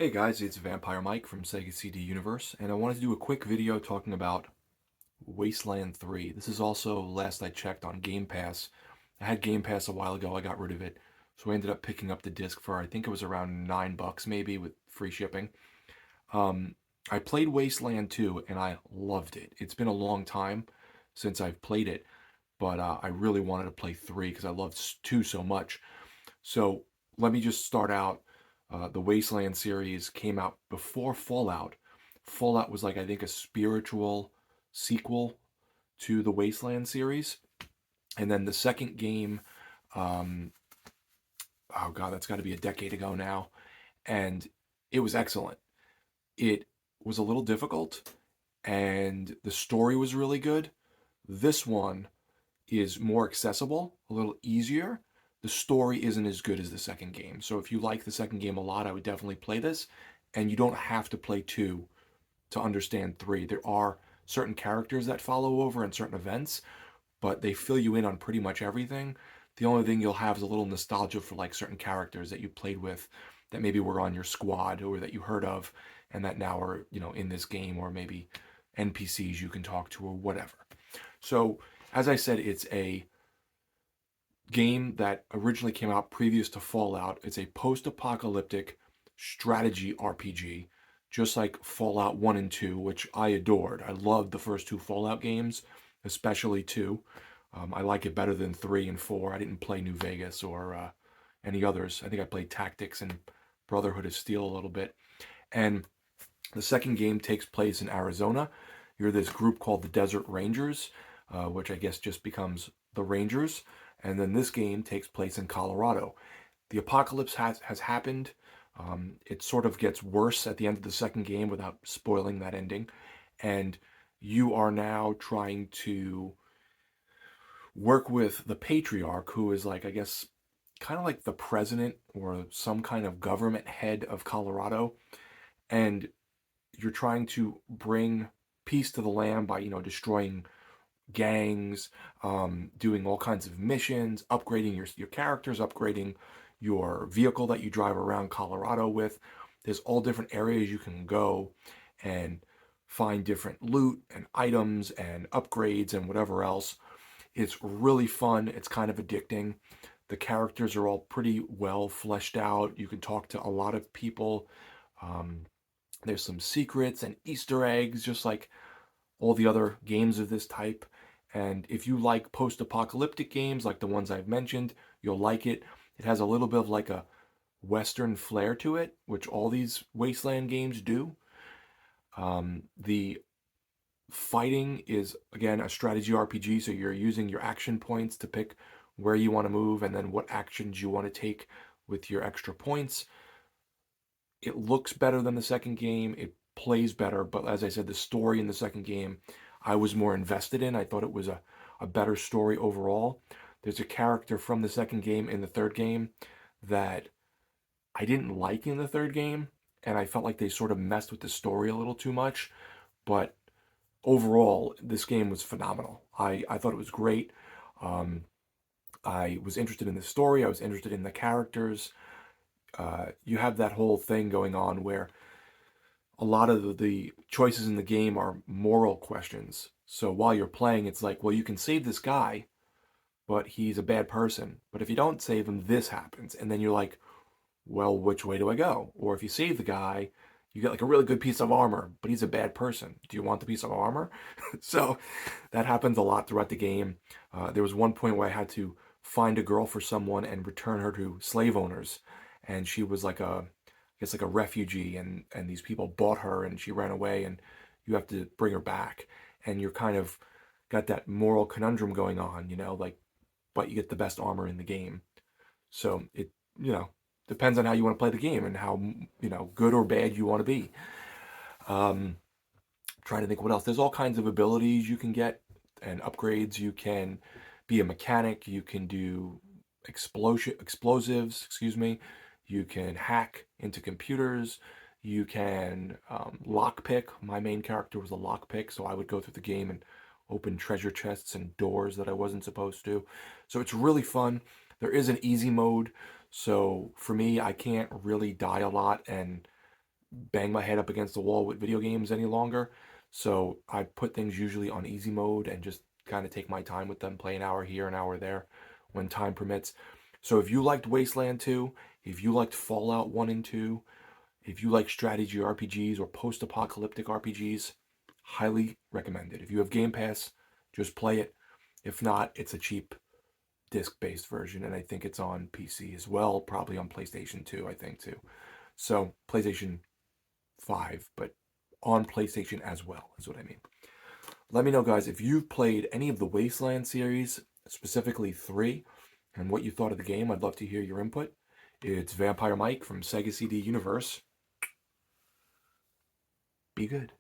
Hey guys, it's Vampire Mike from Sega CD Universe, and I wanted to do a quick video talking about Wasteland 3. This is also, last I checked, on Game Pass. I had Game Pass a while ago, I got rid of it, so I ended up picking up the disc for, I think it was around $9 maybe, with free shipping. Um, I played Wasteland 2, and I loved it. It's been a long time since I've played it, but I really wanted to play 3 because I loved 2 so much. So let me just start out. The Wasteland series came out before Fallout. Fallout was like, I think, a spiritual sequel to the Wasteland series. And then the second game, um, oh God, that's got to be a decade ago now. And it was excellent. It was a little difficult, and the story was really good. This one is more accessible, a little easier. The story isn't as good as the second game. So if you like the second game a lot, I would definitely play this. And you don't have to play 2 to understand 3. There are certain characters that follow over and certain events, but they fill you in on pretty much everything. The only thing you'll have is a little nostalgia for like certain characters that you played with that maybe were on your squad or that you heard of and that now are, in this game, or maybe NPCs you can talk to or whatever. So, as I said, it's a game that originally came out previous to Fallout. It's a post apocalyptic strategy RPG, just like Fallout 1 and 2, which I adored. I loved the first 2 Fallout games, especially 2. I like it better than 3 and 4. I didn't play New Vegas or any others. I think I played Tactics and Brotherhood of Steel a little bit. And the second game takes place in Arizona. You're this group called the Desert Rangers, which I guess just becomes the Rangers. And then this game takes place in Colorado. The apocalypse has happened. It sort of gets worse at the end of the second game without spoiling that ending. And you are now trying to work with the patriarch, who is like, I guess, kind of like the president or some kind of government head of Colorado. And you're trying to bring peace to the land by, destroying gangs, doing all kinds of missions, upgrading your characters, upgrading your vehicle that you drive around Colorado with. There's all different areas you can go and find different loot and items and upgrades and whatever else. It's really fun. It's kind of addicting. The characters are all pretty well fleshed out. You can talk to a lot of people. Um, there's some secrets and Easter eggs, just like all the other games of this type. And if you like post apocalyptic games like the ones I've mentioned, you'll like it. It has a little bit of like a Western flair to it, which all these Wasteland games do. The fighting is, again, a strategy RPG, so you're using your action points to pick where you want to move and then what actions you want to take with your extra points. It looks better than the second game. It plays better, but as I said, the story in the second game I was more invested in. I thought it was a better story overall. There's a character from the second game in the third game that I didn't like in the third game, and I felt like they sort of messed with the story a little too much. But overall, this game was phenomenal. I thought it was great. Um, I was interested in the story. I was interested in the characters. You have that whole thing going on where a lot of the choices in the game are moral questions. So while you're playing, it's like, well, you can save this guy, but he's a bad person. But if you don't save him, this happens. And then you're like, well, which way do I go? Or if you save the guy, you get like a really good piece of armor, but he's a bad person. Do you want the piece of armor? So that happens a lot throughout the game. There was one point where I had to find a girl for someone and return her to slave owners. And she was like I guess like a refugee, and these people bought her and she ran away, and you have to bring her back. And you're kind of got that moral conundrum going on, like, but you get the best armor in the game. So it, depends on how you want to play the game and how, good or bad you want to be. Um, Trying to think what else. There's all kinds of abilities you can get and upgrades. You can be a mechanic. You can do explosives. Excuse me. You can hack into computers. You can lockpick. My main character was a lockpick, so I would go through the game and open treasure chests and doors that I wasn't supposed to. So it's really fun. There is an easy mode, so for me, I can't really die a lot, and bang my head up against the wall with video games any longer. So I put things usually on easy mode and just kind of take my time with them, play an hour here, an hour there when time permits. So if you liked Wasteland 2, if you liked Fallout 1 and 2, if you like strategy RPGs or post-apocalyptic RPGs, highly recommend it. If you have Game Pass, just play it. If not, it's a cheap disc-based version, and I think it's on PC as well, probably on PlayStation 2, I think, too. So, PlayStation 5, but on PlayStation as well, is what I mean. Let me know, guys, if you've played any of the Wasteland series, specifically 3, and what you thought of the game. I'd love to hear your input. It's Vampire Mike from Sega CD Universe. Be good.